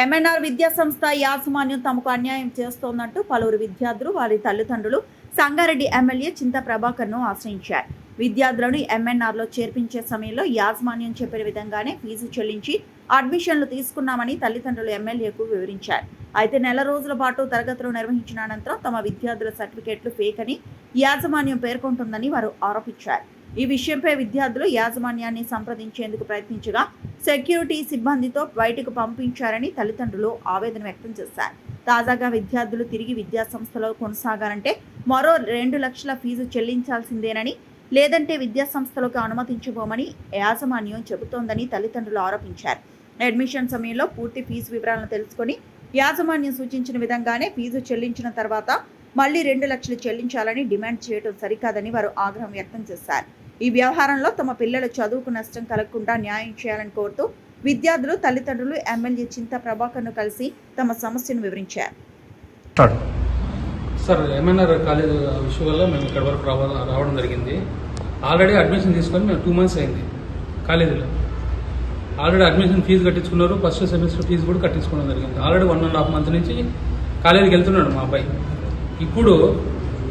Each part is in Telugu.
ఎంఎన్ఆర్ విద్యా సంస్థ యాజమాన్యం తమకు అన్యాయం చేస్తోందంటూ పలువురు విద్యార్థులు వారి తల్లిదండ్రులు సంగారెడ్డి ఎమ్మెల్యే చింతా ప్రభాకర్ను ఆశ్రయించారు. విద్యార్థులను ఎంఎన్ఆర్లో చేర్పించే సమయంలో యాజమాన్యం చెప్పిన విధంగానే ఫీజు చెల్లించి అడ్మిషన్లు తీసుకున్నామని తల్లిదండ్రులు ఎమ్మెల్యేకు వివరించారు. అయితే నెల రోజుల పాటు తరగతులు నిర్వహించిన అనంతరం తమ విద్యార్థుల సర్టిఫికేట్లు ఫేక్ అని యాజమాన్యం పేర్కొంటుందని వారు ఆరోపించారు. ఈ విషయంపై విద్యార్థులు యాజమాన్యాన్ని సంప్రదించేందుకు ప్రయత్నించగా సెక్యూరిటీ సిబ్బందితో బయటకు పంపించారని తల్లిదండ్రులు ఆవేదన వ్యక్తం చేశారు. తాజాగా విద్యార్థులు తిరిగి విద్యా సంస్థలో కొనసాగాలంటే మరో 2 లక్షల ఫీజు చెల్లించాల్సిందేనని, లేదంటే విద్యా సంస్థలకు అనుమతించబోమని యాజమాన్యం చెబుతోందని తల్లిదండ్రులు ఆరోపించారు. అడ్మిషన్ సమయంలో పూర్తి ఫీజు వివరాలను తెలుసుకొని యాజమాన్యం సూచించిన విధంగానే ఫీజు చెల్లించిన తర్వాత మళ్లీ 2 లక్షలు చెల్లించాలని డిమాండ్ చేయడం సరికాదని వారు ఆగ్రహం వ్యక్తం చేశారు. ఈ వ్యవహారంలో తమ పిల్లల చదువుకు నష్టం కలగకుండా న్యాయం చేయాలని కోరుతూ విద్యార్థులు తల్లిదండ్రులు ఎమ్మెల్యే చింతా ప్రభాకర్ను కలిసి తమ సమస్యను వివరించారు. సార్, ఎంఎన్ఆర్ కాలేజ్ ఇష్యూ వల్ల మేము ఇక్కడ వరకు రావడం జరిగింది. ఆల్రెడీ అడ్మిషన్ తీసుకొని మేము 2 months అయింది. కాలేజీలో ఆల్రెడీ అడ్మిషన్ ఫీజు కట్టించుకున్నారు. ఫస్ట్ సెమిస్టర్ ఫీజు కూడా కట్టించుకోవడం జరిగింది. ఆల్రెడీ 1.5 months నుంచి కాలేజీకి వెళ్తున్నాడు మా అబ్బాయి. ఇప్పుడు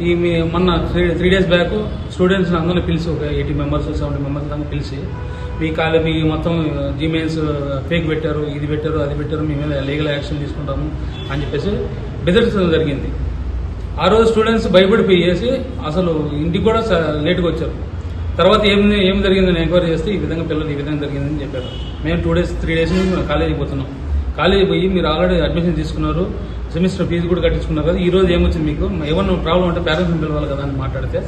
ఈ మొన్న 3 days బ్యాక్ స్టూడెంట్స్ అందరినీ పిలిచి ఒక 80 members 70 members దాకా పిలిచి మీ మొత్తం జీమెయిల్స్ ఫేక్ పెట్టారు, ఇది పెట్టారు, అది పెట్టారు, మీ మీద లీగల్ యాక్షన్ తీసుకుంటాము అని చెప్పేసి బెదిరించడం జరిగింది. ఆ రోజు స్టూడెంట్స్ భయపడిపోయేసి అసలు ఇంటికి కూడా లేట్గా వచ్చారు. తర్వాత ఏం జరిగిందని ఎంక్వైరీ చేస్తే ఈ విధంగా పిల్లలు ఈ విధంగా జరిగిందని చెప్పారు. మేము 3 days నుంచి కాలేజీకి పోతున్నాం. కాలేజీకి పోయి మీరు ఆల్రెడీ అడ్మిషన్ తీసుకున్నారు, సెమిస్టర్ ఫీజు కూడా కట్టించుకున్నారు కదా, ఈ రోజు ఏమొచ్చింది మీకు, ఏమన్నా ప్రాబ్లం అంటే పేరెంట్స్ని పిలవాలి కదా అని మాట్లాడితే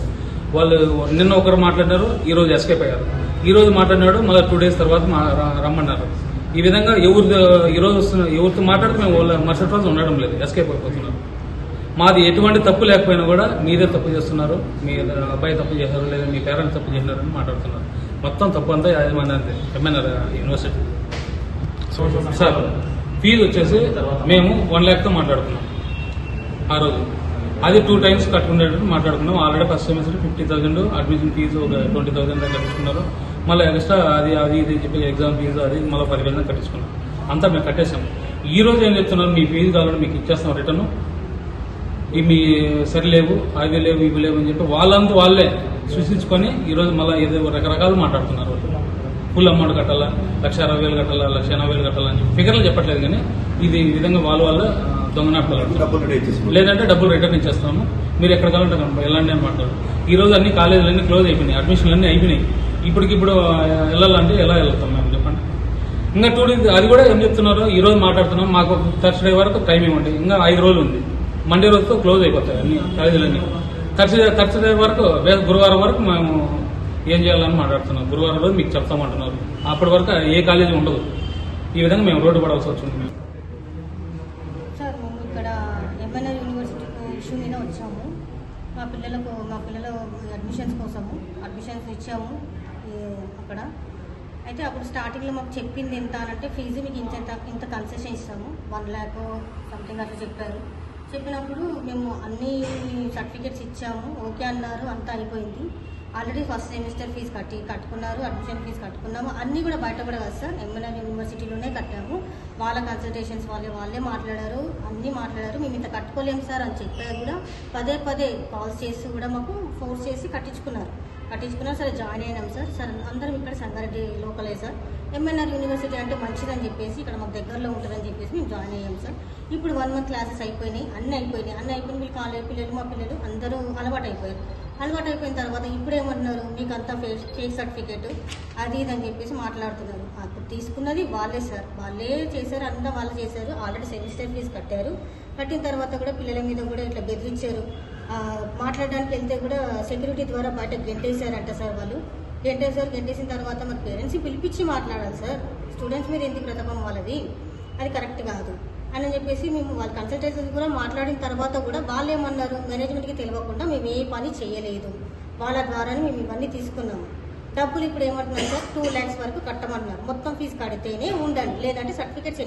వాళ్ళు నిన్న ఒకరు మాట్లాడినారు, ఈ రోజు ఎస్కేప్ అయ్యారు. ఈ రోజు మాట్లాడినాడు, మళ్ళీ 2 days తర్వాత రమ్మన్నారు. ఈ విధంగా ఎవరితో మాట్లాడితే మేము వాళ్ళ మరుసటి రోజు ఉండడం లేదు, ఎస్కేప్ అయిపోతున్నారు. మాది ఎటువంటి తప్పు లేకపోయినా కూడా మీదే తప్పు చేస్తున్నారు, మీ అబ్బాయి తప్పు చేశారు లేదా మీ పేరెంట్స్ తప్పు చేసినారు అని మాట్లాడుతున్నారు. మొత్తం తప్పు అంతా యాజమాన్యానికి ఎంఎన్ఆర్ యూనివర్సిటీ. సార్, ఫీజు వచ్చేసి మేము 1 lakh మాట్లాడుకున్నాం ఆ రోజు. అది 2 times కట్టుకునేటట్టు మాట్లాడుకున్నాం. Already first semester 50,000 admission fee ఒక 20,000 దాకా కట్టించుకున్నారు. మళ్ళీ ఎక్స్ట్రా అది ఇది చెప్పి ఎగ్జామ్ ఫీజు అది మళ్ళీ 10,000 కట్టించుకున్నాం. అంతా మేము కట్టేసాం. ఈ రోజు ఏం చెప్తున్నారు, మీ ఫీజు కావాలని మీకు ఇచ్చేస్తాం రిటర్న్, ఇవి సరిలేవు, అవి లేవు, ఇవి లేవు అని చెప్పి వాళ్ళే సృష్టించుకొని ఈరోజు మళ్ళీ ఏదో రకరకాలు మాట్లాడుతున్నారు. ఫుల్ అమౌంట్ కట్టాలా, 1,60,000 కట్టాలా, 1,80,000 కట్టాలా అని ఫిగర్లు చెప్పట్లేదు. కానీ ఇది ఈ విధంగా వాళ్ళ దొంగనాటకాలు, లేదంటే డబ్బులు రిటర్న్ ఇచ్చేస్తాము, మీరు ఎక్కడ కావాలంటే వెళ్ళండి అని మాట్లాడు. ఈ రోజు అన్ని కాలేజీలన్నీ క్లోజ్ అయిపోయినాయి, అడ్మిషన్లు అన్నీ అయిపోయినాయి. ఇప్పటికిప్పుడు వెళ్ళాలంటే ఎలా వెళ్తాం మేము చెప్పండి. ఇంకా 2 days అది కూడా ఏం చెప్తున్నారు, ఈ రోజు మాట్లాడుతున్నాం, మాకు థర్స్డే వరకు టైం ఇవ్వండి, ఇంకా 5 రోజులు ఉంది, మండే రోజుతో క్లోజ్ అయిపోతాయి అన్ని కాలేజీలన్నీ. థర్స్డే వరకు గురువారం వరకు మేము ఏం చేయాలని మాట్లాడుతున్నాం. గురువారం రోజు మీకు చెప్తామంటున్నారు. అప్పటి వరకు ఏ కాలేజీ ఉండదు. ఈ విధంగా మేము రోడ్డు పడాల్సి వచ్చింది. మేము సార్, మేము ఇక్కడ ఎంఎన్ఆర్ యూనివర్సిటీ ఇష్యూ మీద వచ్చాము. మా పిల్లల అడ్మిషన్స్ కోసము అడ్మిషన్స్ ఇచ్చాము అక్కడ. అయితే అప్పుడు స్టార్టింగ్లో మాకు చెప్పింది ఎంత అనంటే, ఫీజు మీకు ఇంత కన్సెషన్ ఇస్తాము, 1 lakh సంథింగ్ అట్లా చెప్పారు. చెప్పినప్పుడు మేము అన్ని సర్టిఫికేట్స్ ఇచ్చాము, ఓకే అన్నారు, అంతా అయిపోయింది. ఆల్రెడీ ఫస్ట్ సెమిస్టర్ ఫీజు కట్టుకున్నారు, అడ్మిషన్ ఫీజు కట్టుకున్నాము. అన్నీ కూడా బయట కూడా కాదు సార్, ఎంఎన్ఆర్ యూనివర్సిటీలోనే కట్టాము. వాళ్ళ కన్సల్టేషన్స్ వాళ్ళే మాట్లాడారు, అన్నీ మాట్లాడారు. మేము ఇంత కట్టుకోలేము సార్ అని చెప్పారు కూడా. పదే కాల్స్ చేసి కూడా మాకు ఫోర్స్ చేసి కట్టించుకున్నారు. సరే జాయిన్ అయినాం సార్. అందరం ఇక్కడ సంగారెడ్డి లోకలే సార్. ఎంఎన్ఆర్ యూనివర్సిటీ అంటే మంచిదని చెప్పేసి, ఇక్కడ మాకు దగ్గరలో ఉంటుందని చెప్పేసి మేము జాయిన్ అయ్యాం సార్. ఇప్పుడు 1 month క్లాసెస్ అయిపోయినాయి, అన్నీ అయిపోయినాయి. వీళ్ళు కాలేజ్ పిల్లలు, మా పిల్లలు అందరూ అలవాటు అయిపోయిన తర్వాత ఇప్పుడు ఏమంటున్నారు, మీకు అంతా ఫేక్ సర్టిఫికేట్ అది ఇది అని చెప్పేసి మాట్లాడుతున్నారు. అప్పుడు తీసుకున్నది వాళ్ళే సార్, వాళ్ళే చేశారు, అంతా వాళ్ళు చేశారు. ఆల్రెడీ సెమిస్టర్ ఫీజు కట్టిన తర్వాత కూడా పిల్లల మీద కూడా ఇట్లా బెదిరించారు. మాట్లాడడానికి వెళ్తే కూడా సెక్యూరిటీ ద్వారా బయట గెంటేశారంట సార్. వాళ్ళు గెంటేసిన తర్వాత మరి పేరెంట్స్ని పిలిపించి మాట్లాడాలి సార్. స్టూడెంట్స్ మీద ఎందుకు ప్రతాపం వాళ్ళది, అది కరెక్ట్ కాదు అని చెప్పేసి మేము వాళ్ళ కన్సల్టేషన్స్ కూడా మాట్లాడిన తర్వాత కూడా వాళ్ళు ఏమన్నారు, మేనేజ్మెంట్కి తెలియకుండా మేము ఏ పని చేయలేదు, వాళ్ళ ద్వారానే మేము ఇవన్నీ తీసుకున్నాము. డబ్బులు ఇప్పుడు ఏమంటున్నారు సార్, 2 lakhs వరకు కట్టమన్నారు. మొత్తం ఫీజు కడితేనే ఉండండి, లేదంటే సర్టిఫికేట్స్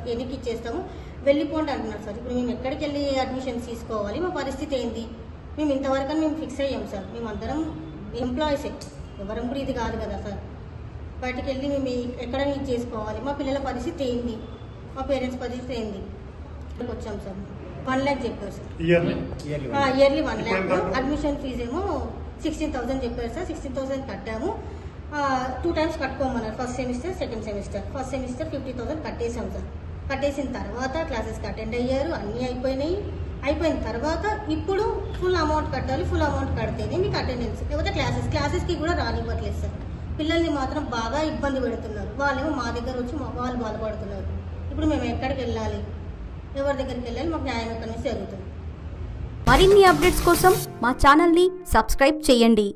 వెనక్కి ఇచ్చేస్తాము, వెళ్ళిపోండి అంటున్నారు సార్. ఇప్పుడు మేము ఎక్కడికి వెళ్ళి అడ్మిషన్స్ తీసుకోవాలి, మా పరిస్థితి ఏంది? మేము ఇంతవరకు మేము ఫిక్స్ అయ్యాం సార్. మేము అందరం ఎంప్లాయీసే, ఎవరం కూడా ఇది కాదు కదా సార్. బయటకు వెళ్ళి మేము ఎక్కడ ఇది చేసుకోవాలి, మా పిల్లల పరిస్థితి ఏంది? మా పేరెంట్స్ పరిస్థితి ఏంది ఇక్కడికి వచ్చాం సార్. 1 lakh చెప్పారు sir. Yearly yearly 1 lakh. Admission fee ఏమో 16,000 చెప్పారు సార్. 16,000 కట్టాము. 2 times కట్టుకోమన్నారు. First semester, second semester. First semester 50,000 కట్టేసాం సార్. కట్టేసిన తర్వాత క్లాసెస్కి అటెండ్ అయ్యారు, అన్నీ అయిపోయినాయి. అయిపోయిన తర్వాత ఇప్పుడు ఫుల్ అమౌంట్ కట్టాలి, ఫుల్ అమౌంట్ కడితేనే మీకు అటెండెన్స్, లేకపోతే క్లాసెస్కి కూడా రానివ్వట్లేదు సార్. పిల్లల్ని మాత్రం బాగా ఇబ్బంది పెడుతున్నారు. వాళ్ళేమో మా దగ్గర వచ్చి వాళ్ళు బాధపడుతున్నారు. ఇప్పుడు మేము ఎక్కడికి వెళ్ళాలి, ఎవరి దగ్గరికి వెళ్ళాలి, మాకు న్యాయం ఎక్కడి నుంచి జరుగుతుంది. మరిన్ని అప్డేట్స్ కోసం మా ఛానల్ని సబ్స్క్రైబ్ చేయండి.